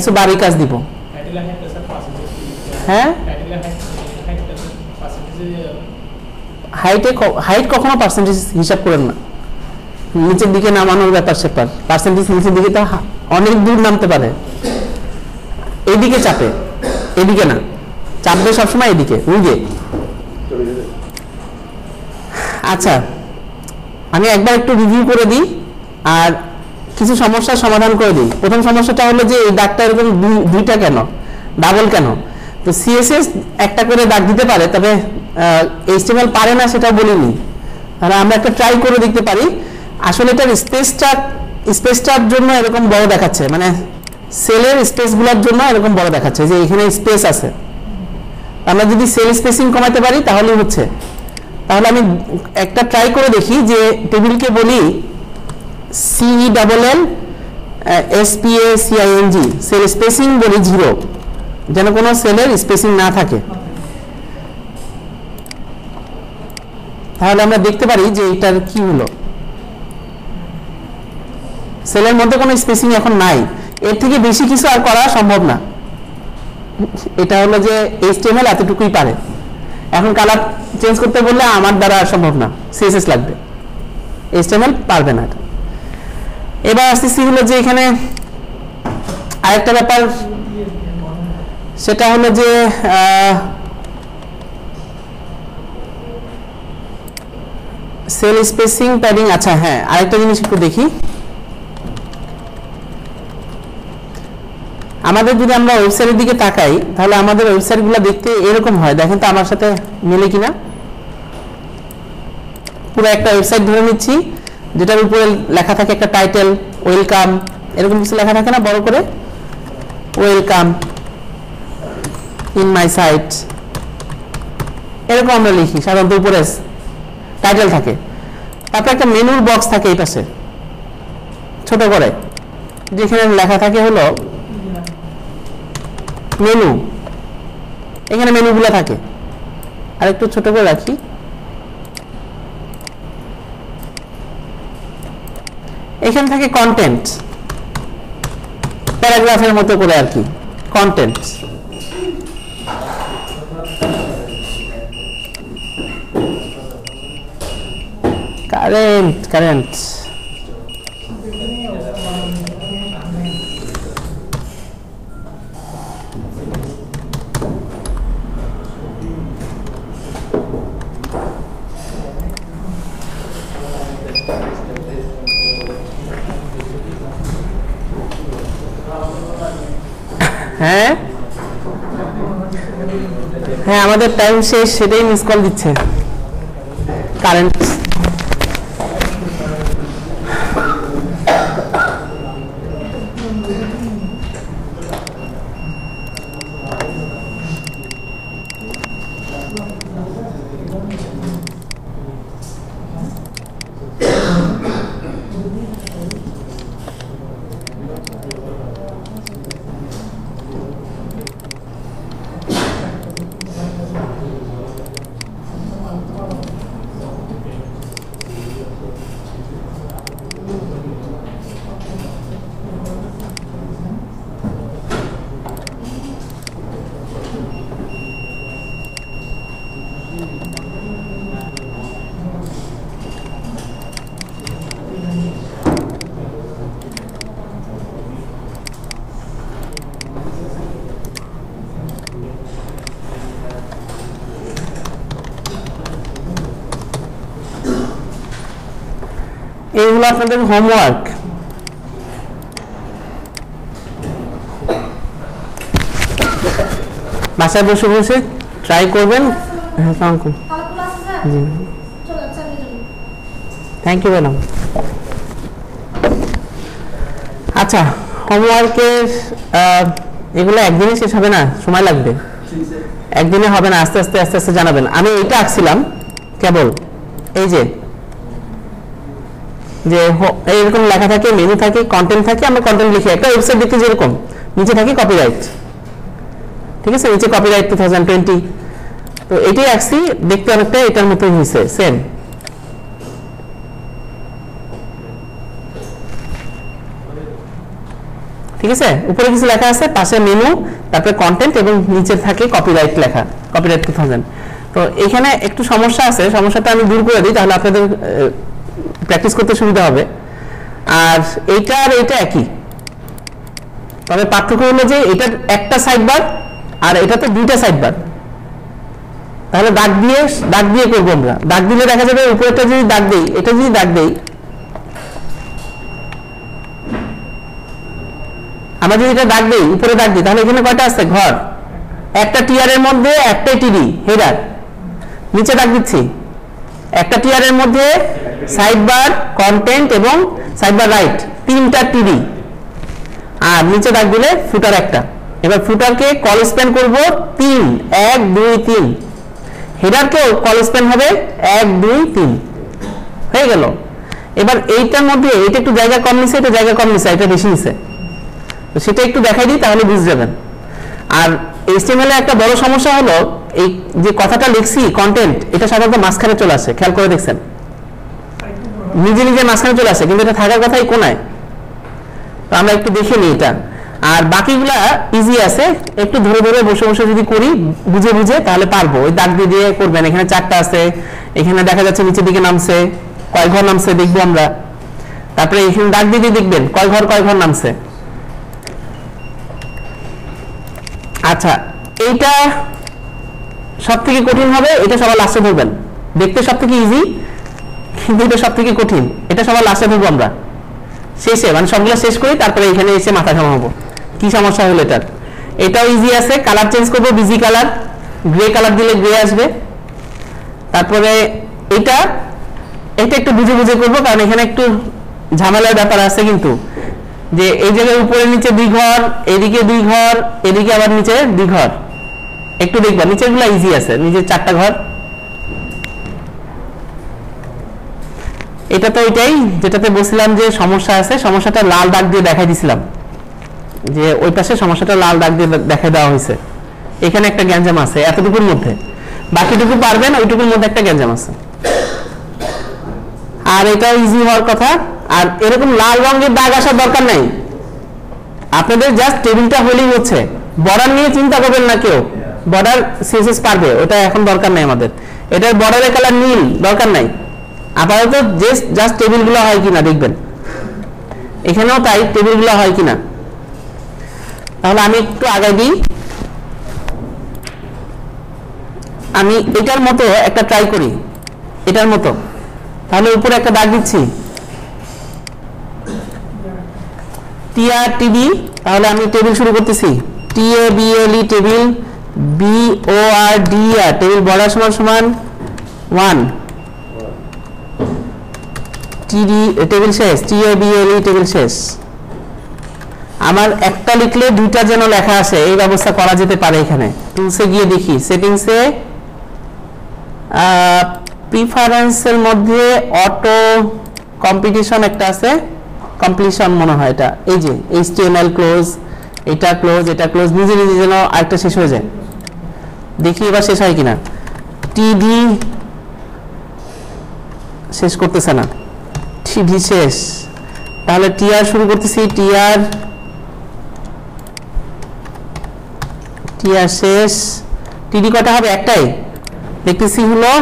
কিছু বাড়ি কাজ দিব। হ্যাঁ, হাইট কখনো পার্সেন্টেজ হিসাব করেন না, নিচের দিকে নামানোর ব্যাপার স্যাপার। পার্সেন্টেজ নিচের দিকে তো অনেক দূর নামতে পারে, এদিকে চাপে, এদিকে না, চাপবে সবসময় এদিকে উইগে। আচ্ছা, আমি একবার একটু রিভিউ করে দিই আর কিছু সমস্যার সমাধান করে দিই। প্রথম সমস্যাটা হলো যে এই দাগটা এরকম দুইটা কেন, ডাবল কেন? তো সিএসএস একটা করে দাগ দিতে পারে, তবে এইচটিএমএল পারে না সেটা বলিনি। তাহলে আমরা একটা ট্রাই করে দেখতে পারি। আসলে এটার স্পেসটার জন্য এরকম বড় দেখাচ্ছে, মানে সেলের স্পেসগুলোর জন্য এরকম বড় দেখাচ্ছে যে এখানে স্পেস আছে। আমরা যদি সেল স্পেসিং কমাতে পারি তাহলে হচ্ছে। তাহলে আমি একটা ট্রাই করে দেখি যে টেবিলকে বলি CELL SPACING, সেল স্পেসিং বলি 0, যেন কোনো সেলের স্পেসিং না থাকে। তাহলে আমরা দেখতে পারি যে এটার কি হলো, সেলের মধ্যে কোনো স্পেসিং এখন নাই। এর থেকে বেশি কিছু আর করা সম্ভব না। এটা হলো যে HTML এতটুকুই পারে। এখন কালার চেঞ্জ করতে বললে আমার দ্বারা আর সম্ভব না, CSS লাগবে, HTML পারবে না। এবার আসতেছি হলো যে এখানে আরেকটা ব্যাপার, সেটা হলো যে সেল স্পেসিং প্যাডিং। আচ্ছা হ্যাঁ, আরেকটা জিনিস একটু দেখি। আমাদের যদি আমরা ওয়েবসাইটের দিকে তাকাই তাহলে আমাদের ওয়েবসাইটগুলো দেখতে এরকম হয়। দেখেন তো আমার সাথে মিলে কিনা। পুরো একটা ওয়েবসাইট ধরে নিচ্ছি, যেটার উপরে লেখা থাকে একটা টাইটেল, ওয়েলকাম, এরকম কিছু লেখা থাকে না বড় করে, ওয়েলকাম ইন মাই সাইট, এরকম আমরা লিখি সাধারণত। উপরে টাইটেল থাকে, তারপর একটা মেনুর বক্স থাকে এই পাশে ছোট করে, যেখানে লেখা থাকে হলো মেনু। এখানে মেনুগুলো থাকে। আর একটু ছোট করে রাখি। এখানে থাকে কন্টেন্ট, প্যারাগ্রাফের মতো করে আর কি, কন্টেন্ট। কারেন্ট হ্যাঁ হ্যাঁ, আমাদের টাইম শেষ, সেটাই মিস কল দিচ্ছে। কারেন্ট এইগুলো আপনাদের হোমওয়ার্ক। বাসায় বসে বসে ট্রাই করবেন। Thank you madam. আচ্ছা, হোমওয়ার্কের এগুলো একদিনে শেষ হবে না, সময় লাগবে। একদিনে হবে না, আস্তে আস্তে আস্তে আস্তে জানাবেন। আমি এইটা আঁকছিলাম কেবল, এই যে এইরকম লেখা থাকে, মেনু থাকে, কন্টেন্ট থাকে। আমরা কন্টেন্ট লিখি, একটা ওয়েবসাইট দেখতে যেরকম নিচে থাকে কপিরাইট, ঠিক আছে, নিচে কপিরাইট 2020। তো এটাই আঁকছি, দেখতে অনেকটা এটার মতোই হয়েছে, সেম। ঠিক ঠিক আছে, উপরে কিছু লেখা আছে, পাশে মেনু, তারপরে কন্টেন্ট এবং নিচে থাকে কপিরাইট লেখা, কপিরাইট 2000। তো এখানে একটু সমস্যা আছে, সমস্যাটা আমি দূর করে দিই তাহলে আপনাদের প্র্যাকটিস করতে সুবিধা হবে। আর এইটা আর এইটা একই, তবে পার্থক্য হলো যে এটা একটা সাইড বার আর এটা তো দুইটা সাইড বার। তাহলে দাগ দিয়ে করবো আমরা। দাগ দিলে দেখা যাবে উপরেটা যদি দাগ দেই, এটা যদি দাগ দেই, আমরা যদি এটা দাগ দেই, উপরে দাগ দিই, তাহলে এখানে কয়টা আছে ঘর? একটা টিআর এর মধ্যে একটাই টিডি হেডার। নিচে দাগ দিচ্ছি, একটা টিআর এর মধ্যে সাইড বার, কন্টেন্ট এবং সাইড বার রাইট, তিনটা টিডি। আর নিচে দাগ দিলে ফুটার একটা। এবার ফুটারকে কল স্প্যান করব 3, 1 2 3। হেডারকেও কল স্প্যান হবে 1 2 3, হয়ে গেল। এবার এইটার মধ্যে এটা একটু জায়গা কম নিছে, এটা জায়গা কম নিছে, এটা বেশি নিছে, তো সেটা একটু দেখাই দিই তাহলে বুঝে যাবেন। আর এইচটিএমএল এর একটা বড় সমস্যা হলো এই যে কথাটা লিখছি কন্টেন্ট, এটা সাধারণত মাঝখানে চলে আসে, খেয়াল করে দেখছেন নিজে নিজে মাঝখানে চলে আসে, কিন্তু এটা থাকার কথাই কোনায়। তো আমরা একটু দেখে নিই এটা। আর বাকিগুলা ইজি আছে, একটু ধরে ধরে বসে বসে যদি করি বুঝে বুঝে তাহলে পারবো। ওই দাগ দিয়ে দিয়ে করবেন। এখানে 4টা আছে, এখানে দেখা যাচ্ছে নিচের দিকে নামছে, কয় ঘর নামছে দেখবো আমরা। তারপরে এখানে দাগ দিয়ে দিয়ে দেখবেন কয় ঘর নামছে। আচ্ছা, এইটা সব থেকে কঠিন হবে, এটা সবার লাস্টে ধরবেন। দেখতে সব থেকে ইজি, কিন্তু এটা সব থেকে কঠিন। এটা সবার লাস্টে ধরবো আমরা, শেষে, মানে সবগুলো শেষ করি, তারপরে এখানে এসে মাথা ঘামাবো কি সমস্যা হলো এটার। এটাও ইজি আছে, কালার চেঞ্জ করবো, বিজি কালার, গ্রে কালার দিলে গ্রে আসবে। তারপরে এটা একটু বুঝে বুঝে করবো, কারণ এখানে একটু ঝামেলার ব্যাপার আছে, কিন্তু যে এই জায়গায় উপরে নিচে 2 ঘর, এদিকে 2 ঘর, এদিকে আবার নিচে 2 ঘর, একটু দেখবা নিচের গুলা ইজি আছে, নিচে 4টা ঘর। এটা তো ওইটাই যেটাতে বলছিলাম যে সমস্যা আছে, সমস্যাটা লাল দাগ দিয়ে দেখাই দিছিলাম, যে ওই পাশে সমস্যাটা লাল দাগ দিয়ে দেখাই দেওয়া হয়েছে। এখানে একটা গ্যাঞ্জাম আছে এতটুকুর মধ্যে, বাকিটুকু পারবেন, ওইটুকুর মধ্যে একটা গ্যাঞ্জাম আছে। আর এটাও ইজি হওয়ার কথা। আর এরকম লাল রঙের দাগ আসার দরকার নাই, আপনাদের জাস্ট টেবিলটা হলেই হচ্ছে। বর্ডার নিয়ে চিন্তা করবেন না কেউ, বর্ডার সিএসএস পারবে, ওটা এখন দরকার নাই আমাদের। এটার বর্ডারের কালার নীল দরকার নাই, আপাতত জাস্ট টেবিলগুলো হয় কিনা দেখবেন। এখানেও তাই, টেবিলগুলো হয় কিনা। তাহলে আমি একটু আগে দিই, আমি এটার মতো একটা ট্রাই করি, এটার মতো। তাহলে উপরে একটা দাগ দিচ্ছি টিআর টিডি, তাহলে আমি টেবিল শুরু করতেছি, TABLE table, BORDER table, border সমান সমান 1, টিডি টেবিল শেষ, TABLE টেবিল শেষ। আমার একটা লিখলে 2টা যেন লেখা আসে, এই ব্যবস্থা করা যেতে পারে। এখানে টুলসে গিয়ে দেখি, সেটিংসে প্রিফারেন্সের মধ্যে অটো কম্পিটিশন একটা আছে, কমপ্লিশন মনে হয় এটা, এই যে HTML ক্লোজ, এটা ক্লোজ, এটা ক্লোজ, নিজে নিজে যেন আরেকটা শেষ হয়ে যায়। দেখি এবার শেষ হয় কিনা। টিডি শেষ করতেছে না, টিডি শেষ। তাহলে টিআর শুরু করতেছি, টিআর শেষ। টিডি কটা হবে? একটাই দেখতেছি, হলো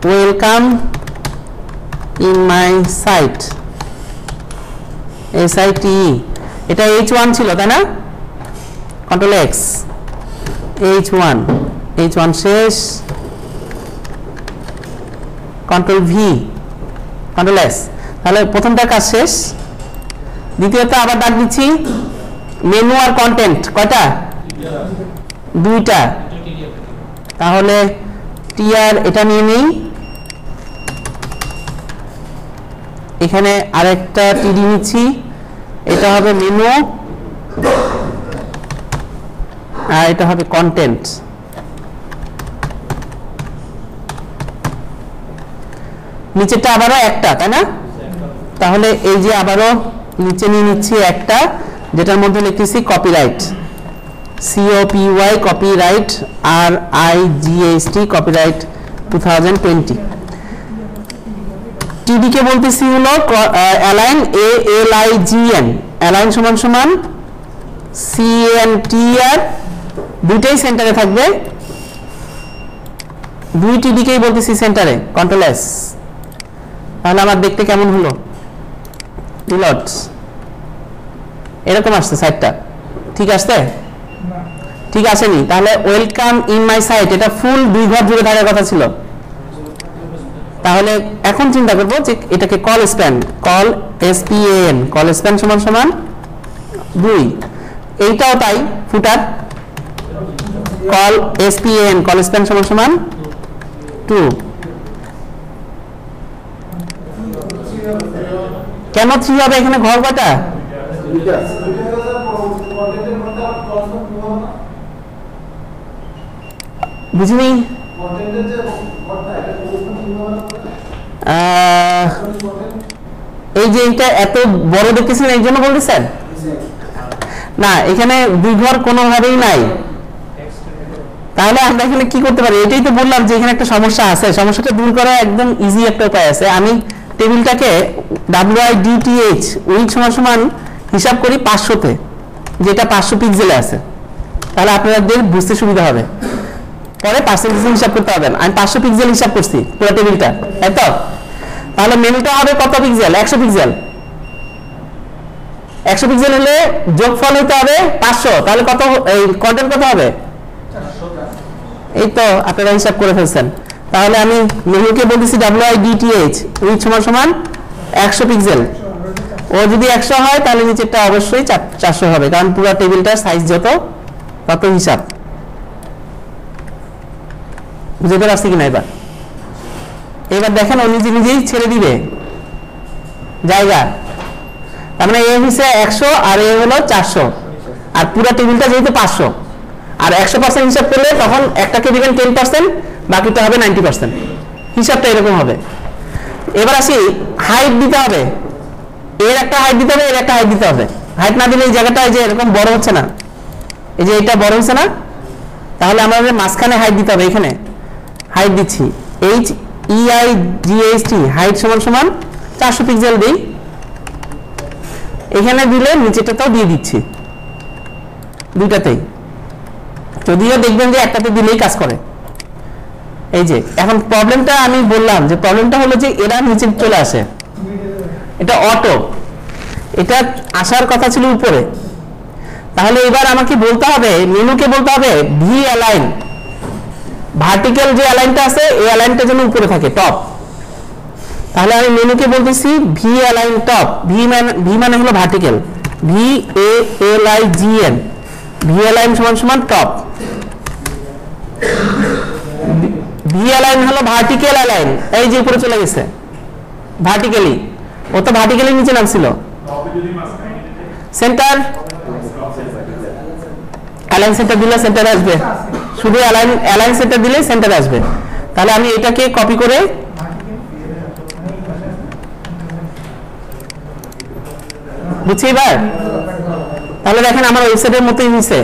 welcome in my site, SITE। এটা H1 ছিল তাই না? কন্ট্রোল X, H1 শেষ, কন্ট্রোল V, কন্ট্রোল S। তাহলে প্রথমটা কাজ শেষ। দ্বিতীয়টা আবার ডাক দিচ্ছি, মেনু আর কন্টেন্ট কয়টা? 2টা। তাহলে টিআর এটা নিয়ে নেই, এখানে আরেকটা টিডি নিচ্ছি, এটা হবে মেনু আর এটা হবে কন্টেন্ট। নিচেরটা আবারও একটা তাই না? তাহলে এই যে আবারও নিচে নিয়ে নিচ্ছি একটা, যেটার মধ্যে লিখতেছি copyright, COPY copyright, RIGHT copyright 2020। টিডি কে বলতেছি হলো অ্যালাইন, ALIGN, অ্যালাইন সমান সমান CNTR দুইটাই সেন্টারে থাকবে, দুইটি দিকেই বলতেছি সেন্টারে, কন্ট্রোল এস। তাহলে আমার দেখতে কেমন হলো? রিলোড এরকম আসছে সাইটটা, ঠিক আসছে? ঠিক আসেনি। তাহলে ওয়েলকাম ইন মাই সাইট এটা ফুল 2 ঘর জুড়ে থাকার কথা ছিল। তাহলে এখন চিন্তা করবো যে এটাকে call span, call SPAN, call span সমান সমান 2। এইটাও তাই, ফুটার কল SPAN, কল স্প্যান সমান সমান 2। কেন 3 হবে এখানে? ঘর কয়টা? বুঝিনি। এই যে এটা এত বড় দেখতেছেন এই জন্য বলতেছেন না, এখানে 2 ঘর কোনোভাবেই নাই। তাহলে আমরা এখানে কি করতে পারি? এটাই তো বললাম যে এখানে একটা সমস্যা আছে, সমস্যাটা দূর করা একদম ইজি একটা উপায় আছে। আমি টেবিলটাকে WIDTH উইথ সমান সমান হিসাব করি 500-তে, যেটা 500 পিক্সেলে আছে। তাহলে আপনাদের বুঝতে সুবিধা হবে, পরে পার্সেন্টেজ হিসাব করতে হবে। আমি 500 পিক্সেল হিসাব করছি পুরো টেবিলটা, তাই তো? তাহলে মেনুটা হবে কত পিক্সেল? 100 পিক্সেল। 100 পিক্সেল হলে যোগফল হতে হবে 500। তাহলে কত, এই কন্টেন্ট কত হবে? এই তো আপনারা হিসাব করে ফেলছেন। তাহলে আমি মেনুকে বলতেছি WIDTH উইথ সমান সমান 100 পিক্সেল। ও যদি 100 হয় তাহলে নিচেরটা অবশ্যই 400 হবে, কারণ পুরো টেবিলটার সাইজ যত তত হিসাব। বুঝতে পারছি কিনা? এবার দেখেন ও নিজে নিজেই ছেড়ে দিবে জায়গা। তার মানে এ হচ্ছে 100 আর এ হলো 400, আর পুরো টেবিলটা যেহেতু 500, আর 100% হিসাব করলে তখন একটাকে দিবেন 10%, বাকিটা হবে 90%। হিসাবটা এরকম হবে। এবার আসি, হাইট দিতে হবে। এর একটা হাইট দিতে হবে, এর একটা হাইট দিতে হবে। হাইট না দিলে এই জায়গাটা এই যে এরকম বড় হচ্ছে না, এই যে এটা বড় হচ্ছে না, তাহলে আমাদের মাঝখানে হাইট দিতে হবে। এখানে হাইট দিচ্ছি HEIGHT, হাইট সমান সমান 400 পিক্সেল দিই। এখানে দিলে নিচেটাতেও দিয়ে দিচ্ছি, দুইটাতেই। যদিও দেখবেন যে একটাতে দিলেই কাজ করে। এই যে এখন প্রবলেমটা আমি বললাম যে প্রবলেমটা হলো যে এরা নিচে চলে আসে, এটা অটো, এটা আসার কথা ছিল উপরে। তাহলে এবার আমাকে বলতে হবে, মেনুকে বলতে হবে ভি অ্যালাইন, ভার্টিক্যাল যে অ্যালাইনটা আছে এই অ্যালাইনটা যেন উপরে থাকে, টপ। তাহলে আমি মেনুকে বলতেছি ভি অ্যালাইন টপ। ভি মানে হলো ভার্টিক্যাল, VALIGN, ভি অ্যালাইন সমান সমান টপ। ভি অ্যালাইন হলো ভার্টিক্যাল অ্যালাইন, এই যে উপরে চলে গেছে ভার্টিক্যালি, ও তো ভার্টিক্যালি নিচে নামছিল। সেন্টার, অ্যালাইন সেন্টার দিলে সেন্টারে আসবে, শুধু অ্যালাইন সেন্টার দিলে সেন্টারে আসবে। তাহলে আমি এটাকে কপি করে বুঝছি এবার। তাহলে দেখেন আমার ওয়েবসাইটের মতোই হয়েছে,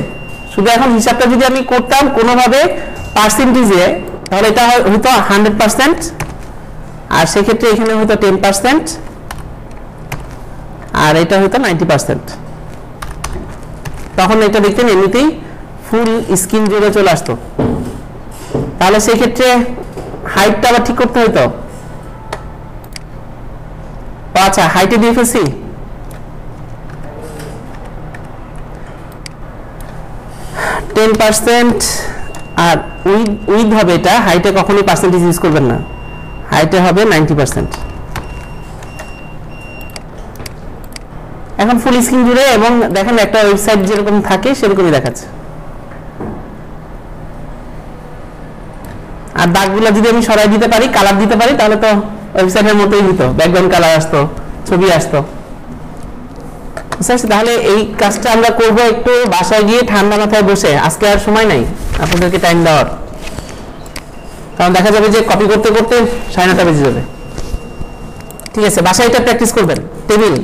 শুধু এখন হিসাবটা যদি আমি করতাম কোনোভাবে পার্সেন্টেজে, তাহলে এটা হয়তো 100%, আর সেক্ষেত্রে এখানে হয়তো 10%, আর এটা হয়তো 90%। তখন এটা দেখতেন এমনিতেই ফুল স্ক্রিন জুড়ে চলে আসতো। তাহলে সেই ক্ষেত্রে হাইটটা আবার ঠিক করতে হতো। আচ্ছা, হাইটে দিয়ে ফেলছি। আর উইথ হবে এটা, হাইটে কখনোই পার্সেন্টেজ ইউজ করবেন না, হাইটে হবে 90%। এখন ফুল স্ক্রিন জুড়ে, এবং দেখেন একটা ওয়েবসাইট যেরকম থাকে সেরকমই দেখাচ্ছে। আর দাগগুলো যদি আমি সরাই দিতে পারি, কালার দিতে পারি, তাহলে তো ওয়েবসাইটের মতোই হতো, ব্যাকগ্রাউন্ড কালার আসতো, ছবি আসতো। তাহলে এই কাজটা আমরা করব একটু বাসায় গিয়ে ঠান্ডা মাথায় বসে। আজকে আর সময় নাই আপনাদেরকে টাইম দেওয়ার, কারণ দেখা যাবে যে কপি করতে করতে 9:30 বেজে যাবে। ঠিক আছে, বাসায় এটা প্র্যাকটিস করবেন। টেবিল